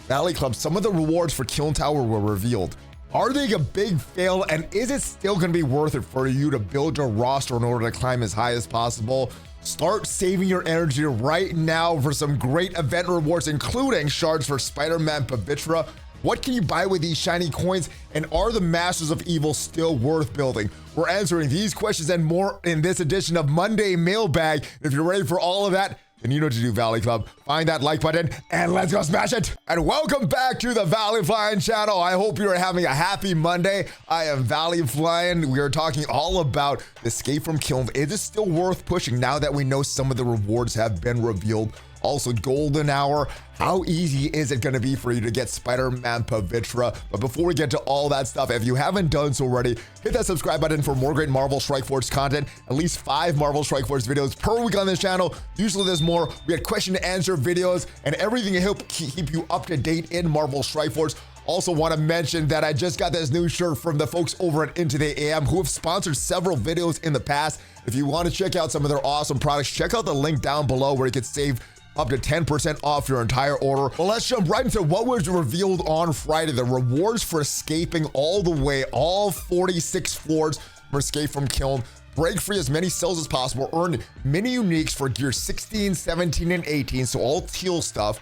Valley Club, some of the rewards for Kiln Tower were revealed. Are they a big fail, and is it still going to be worth it for you to build your roster in order to climb as high as possible? Start saving your energy right now for some great event rewards, including shards for SpiderMan Pavitra. What can you buy with these shiny coins, and are the Masters of Evil still worth building? We're answering these questions and more in this edition of Monday Mailbag. If you're ready for all of that, then you know what to do, Valley Club. Find that like button and let's go smash it. And welcome back to the ValleyFlyin channel. I hope you're having a happy Monday. I am ValleyFlyin. We are talking all about Escape from Kiln. Is it still worth pushing now that we know some of the rewards have been revealed? Also, golden hour. How easy is it going to be for you to get SpiderMan Pavitra? But before we get to all that stuff, if you haven't done so already, hit that subscribe button for more great Marvel Strike Force content. At least 5 Marvel Strike Force videos per week on this channel. Usually there's more. We had question and answer videos and everything to help keep you up to date in Marvel Strike Force. Also want to mention that I just got this new shirt from the folks over at INTOTHEAM who have sponsored several videos in the past. If you want to check out some of their awesome products, check out the link down below where you can save up to 10% off your entire order. Well, let's jump right into what was revealed on Friday. The rewards for escaping all 46 floors for Escape from Kiln. Break free as many cells as possible. Earn mini uniques for gear 16, 17, and 18. So all teal stuff.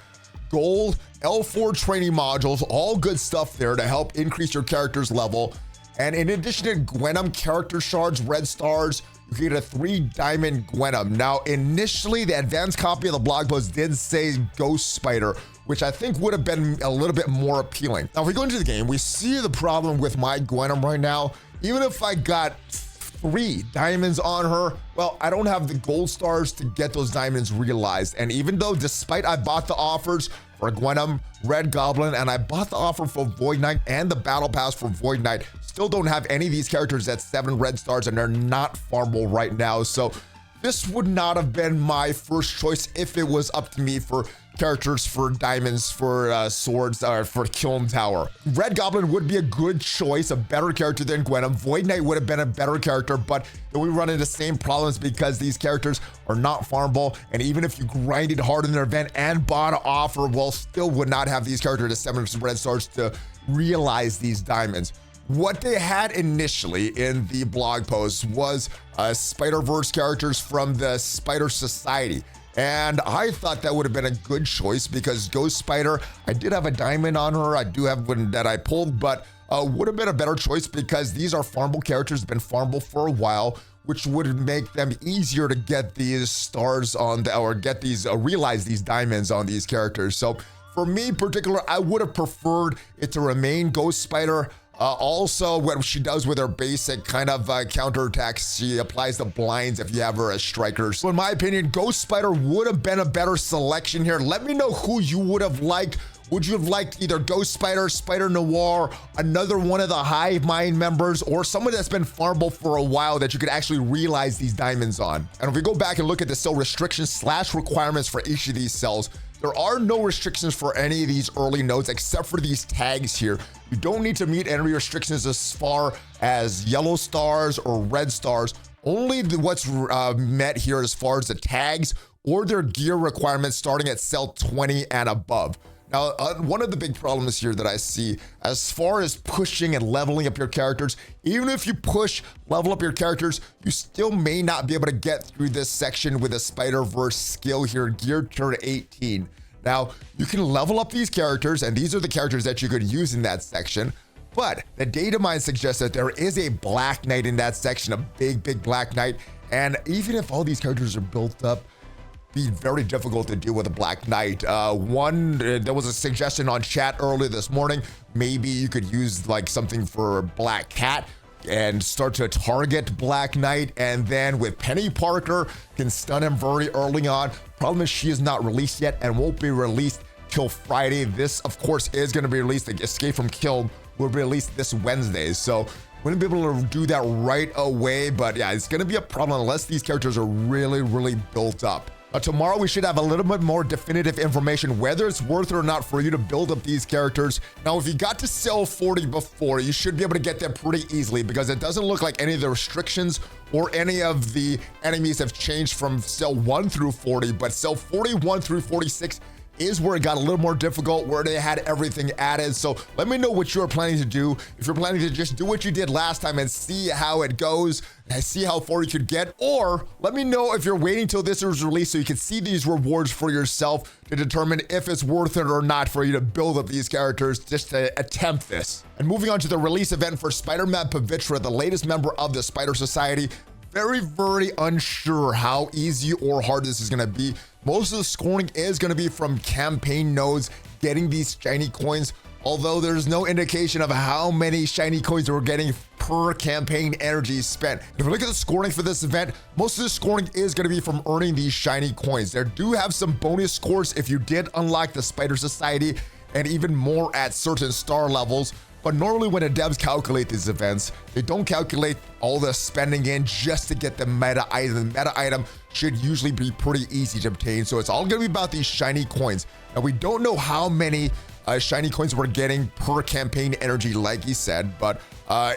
Gold, L4 training modules, all good stuff there to help increase your character's level. And in addition to Gwenum character shards, red stars, you get a 3 diamond Gwenum. Now, initially, the advanced copy of the blog post did say Ghost Spider, which I think would have been a little bit more appealing. Now, if we go into the game, we see the problem with my Gwenum right now. Even if I got 3 diamonds on her, well, I don't have the gold stars to get those diamonds realized. And even though, despite I bought the offers for Gwenum, Red Goblin, and I bought the offer for Void Knight and the Battle Pass for Void Knight, still don't have any of these characters at 7 red stars, and they're not farmable right now. So this would not have been my first choice if it was up to me for characters for diamonds, for swords, or for Kiln Tower. Red Goblin would be a good choice, a better character than Gwenum. Void Knight would have been a better character, but we run into the same problems because these characters are not farmable, and even if you grinded hard in their event and bought an offer, well, still would not have these characters at 7 red stars to realize these diamonds. What they had initially in the blog post was Spider-Verse characters from the Spider Society. And I thought that would have been a good choice because Ghost Spider, I did have a diamond on her. I do have one that I pulled, but would have been a better choice because these are farmable characters, been farmable for a while, which would make them easier to get these stars on the, or get these, realize these diamonds on these characters. So for me in particular, I would have preferred it to remain Ghost Spider. Also, what she does with her basic kind of counterattacks, she applies the blinds if you have her as strikers. So in my opinion, Ghost Spider would have been a better selection here. Let me know who you would have liked. Would you have liked either Ghost Spider, Spider Noir, another one of the Hive Mind members, or someone that's been farmable for a while that you could actually realize these diamonds on? And if we go back and look at the cell restrictions / requirements for each of these cells, there are no restrictions for any of these early nodes except for these tags here. You don't need to meet any restrictions as far as yellow stars or red stars. Only what's met here as far as the tags or their gear requirements starting at cell 20 and above. Now, one of the big problems here that I see as far as pushing and leveling up your characters, even if you level up your characters, you still may not be able to get through this section with a Spider-Verse skill here, geared to 18. Now, you can level up these characters, and these are the characters that you could use in that section, but the data mine suggests that there is a Black Knight in that section, a big Black Knight, and even if all these characters are built up, be very difficult to deal with a Black Knight. There was a suggestion on chat earlier this morning. Maybe you could use like something for Black Cat and start to target Black Knight, and then with Penny Parker can stun him very early on. Problem is she is not released yet and won't be released till Friday. This, of course, is going to be released. The Escape from Kiln will be released this Wednesday, so wouldn't be able to do that right away. But yeah, it's going to be a problem unless these characters are really built up. Tomorrow we should have a little bit more definitive information whether it's worth it or not for you to build up these characters. Now, if you got to cell 40 before, you should be able to get them pretty easily because it doesn't look like any of the restrictions or any of the enemies have changed from cell 1 through 40, but cell 41 through 46 is where it got a little more difficult, where they had everything added. So let me know what you're planning to do. If you're planning to just do what you did last time and see how it goes and see how far you could get, or let me know if you're waiting till this is released so you can see these rewards for yourself to determine if it's worth it or not for you to build up these characters just to attempt this. And moving on to the release event for SpiderMan Pavitra, the latest member of the Spider Society. Very unsure how easy or hard this is going to be. Most of the scoring is going to be from campaign nodes, getting these shiny coins, although there's no indication of how many shiny coins we're getting per campaign energy spent. If we look at the scoring for this event, most of the scoring is going to be from earning these shiny coins. There do have some bonus scores if you did unlock the Spider Society, and even more at certain star levels. But normally when the devs calculate these events, they don't calculate all the spending in just to get the meta item. The meta item should usually be pretty easy to obtain. So it's all gonna be about these shiny coins. Now we don't know how many shiny coins we're getting per campaign energy, like he said, but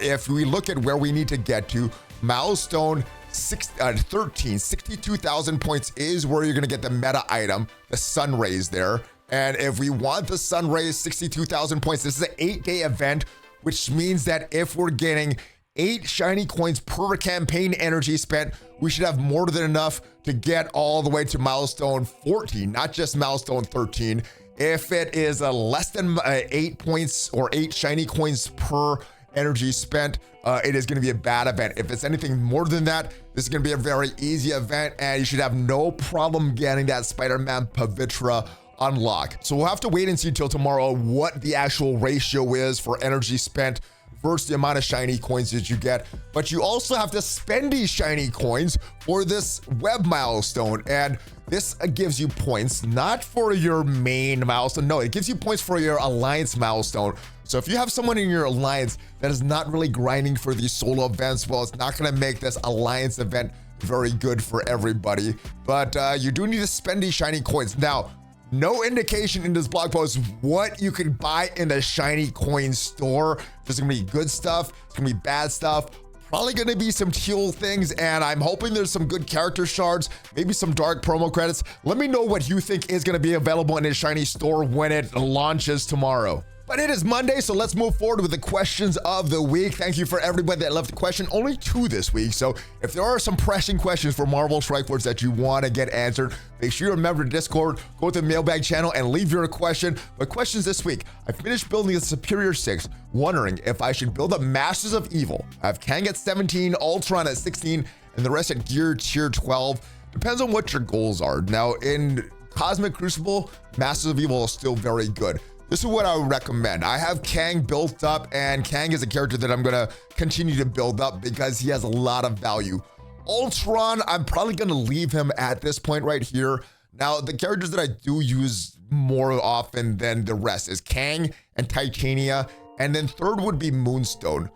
if we look at where we need to get to, milestone 62,000 points is where you're gonna get the meta item, the sun rays there. And if we want the sun rays 62,000 points, this is an 8-day event, which means that if we're getting 8 shiny coins per campaign energy spent, we should have more than enough to get all the way to milestone 14, not just milestone 13. If it is less than 8 points or 8 shiny coins per energy spent, it is going to be a bad event. If it's anything more than that, this is going to be a very easy event, and you should have no problem getting that SpiderMan Pavitra unlock. So we'll have to wait and see till tomorrow what the actual ratio is for energy spent versus the amount of shiny coins that you get. But you also have to spend these shiny coins for this web milestone, and this gives you points not for your main milestone. No, it gives you points for your alliance milestone. So if you have someone in your alliance that is not really grinding for these solo events, well, it's not going to make this alliance event very good for everybody. But you do need to spend these shiny coins. Now, no indication in this blog post what you can buy in the shiny coin store. There's gonna be good stuff, it's gonna be bad stuff, probably gonna be some teal things, and I'm hoping there's some good character shards, maybe some dark promo credits. Let me know what you think is gonna be available in the shiny store when it launches tomorrow. But it is Monday, so let's move forward with the questions of the week. Thank you for everybody that left a question. Only 2 this week, so if there are some pressing questions for Marvel Strike Force that you want to get answered, make sure you remember Discord, go to the mailbag channel, and leave your question. But questions this week: I finished building a Superior 6, wondering if I should build up Masters of Evil. I have Kang at 17, Ultron at 16, and the rest at Gear Tier 12. Depends on what your goals are. Now, in Cosmic Crucible, Masters of Evil is still very good. This is what I would recommend. I have Kang built up, and Kang is a character that I'm gonna continue to build up because he has a lot of value. Ultron, I'm probably gonna leave him at this point right here. Now, the characters that I do use more often than the rest is Kang and Titania, and then third would be Moonstone.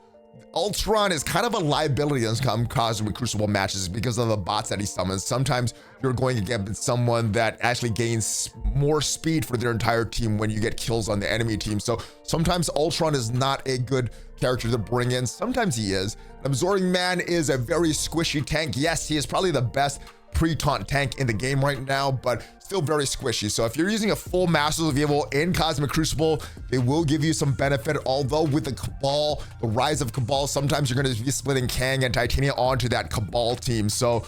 Ultron is kind of a liability in some Cosmic Crucible matches because of the bots that he summons. Sometimes you're going against someone that actually gains more speed for their entire team when you get kills on the enemy team. So sometimes Ultron is not a good character to bring in. Sometimes he is. Absorbing Man is a very squishy tank. Yes, he is probably the best pre-taunt tank in the game right now, but still very squishy. So if you're using a full Masters of Evil in Cosmic Crucible, they will give you some benefit. Although with the Cabal, the rise of Cabal, sometimes you're going to be splitting Kang and Titania onto that Cabal team. So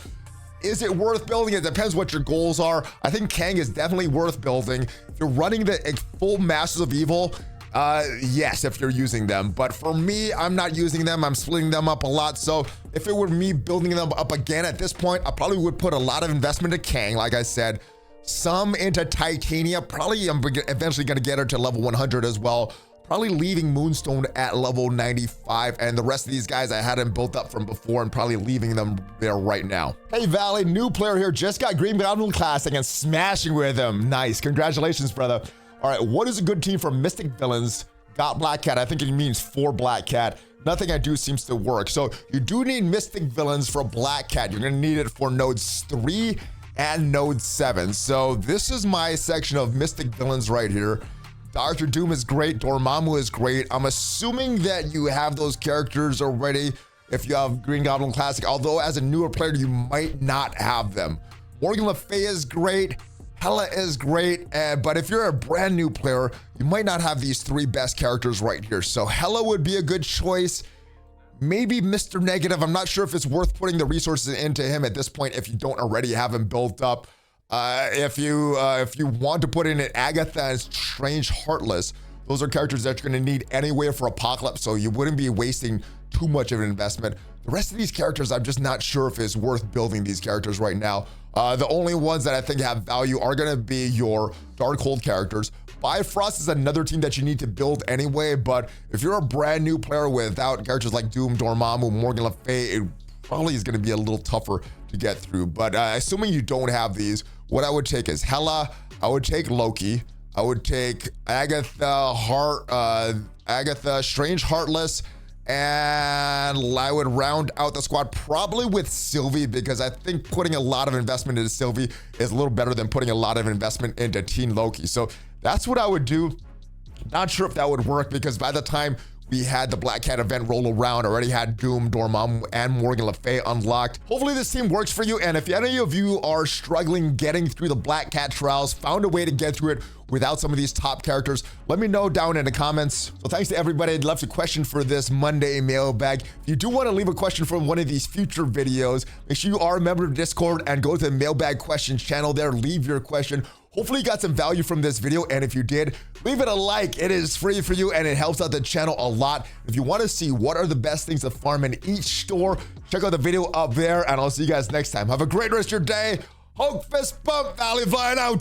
is it worth building? It depends what your goals are. I think Kang is definitely worth building. If you're running the full Masters of Evil, yes, if you're using them. But for me, I'm not using them. I'm splitting them up a lot. So if it were me building them up again at this point, I probably would put a lot of investment into Kang, like I said. Some into Titania. Probably I'm eventually going to get her to level 100 as well. Probably leaving Moonstone at level 95. And the rest of these guys I hadn't built up from before and probably leaving them there right now. Hey, Valley, new player here. Just got Green Goblin Classic and smashing with him. Nice. Congratulations, brother. All right, what is a good team for Mystic Villains? Got Black Cat. I think it means for Black Cat. Nothing I do seems to work. So you do need Mystic Villains for Black Cat. You're gonna need it for nodes 3 and node 7. So this is my section of Mystic Villains right here. Dr. Doom is great. Dormammu is great. I'm assuming that you have those characters already if you have Green Goblin Classic, although as a newer player, you might not have them. Morgan Le Fay is great. Hela is great, but if you're a brand new player, you might not have these 3 best characters right here. So Hela would be a good choice. Maybe Mr. Negative. I'm not sure if it's worth putting the resources into him at this point if you don't already have him built up. If you want to put in an Agatha and Strange Heartless, those are characters that you're going to need anyway for Apocalypse, so you wouldn't be wasting too much of an investment. The rest of these characters, I'm just not sure if it's worth building these characters right now. The only ones that I think have value are going to be your Darkhold characters. Bifrost is another team that you need to build anyway, but if you're a brand new player without characters like Doom, Dormammu, Morgan Le Fay, it probably is going to be a little tougher to get through. But assuming you don't have these, what I would take is Hela, I would take Loki, I would take Agatha, Strange Heartless, and I would round out the squad probably with Sylvie, because I think putting a lot of investment into Sylvie is a little better than putting a lot of investment into Teen Loki. So that's what I would do. Not sure if that would work, because by the time we had the Black Cat event roll around, already had Doom, Dormammu, and Morgan Le Fay unlocked. Hopefully this team works for you, and if any of you are struggling getting through the Black Cat trials, found a way to get through it without some of these top characters, let me know down in the comments. So thanks to everybody. I'd love to question for this Monday mailbag. If you do want to leave a question from one of these future videos, make sure you are a member of Discord and go to the mailbag questions channel there, leave your question. Hopefully you got some value from this video, and if you did, leave it a like. It is free for you and it helps out the channel a lot. If you want to see what are the best things to farm in each store, check out the video up there, and I'll see you guys next time. Have a great rest of your day. Hulk fist bump, ValleyFlyin out.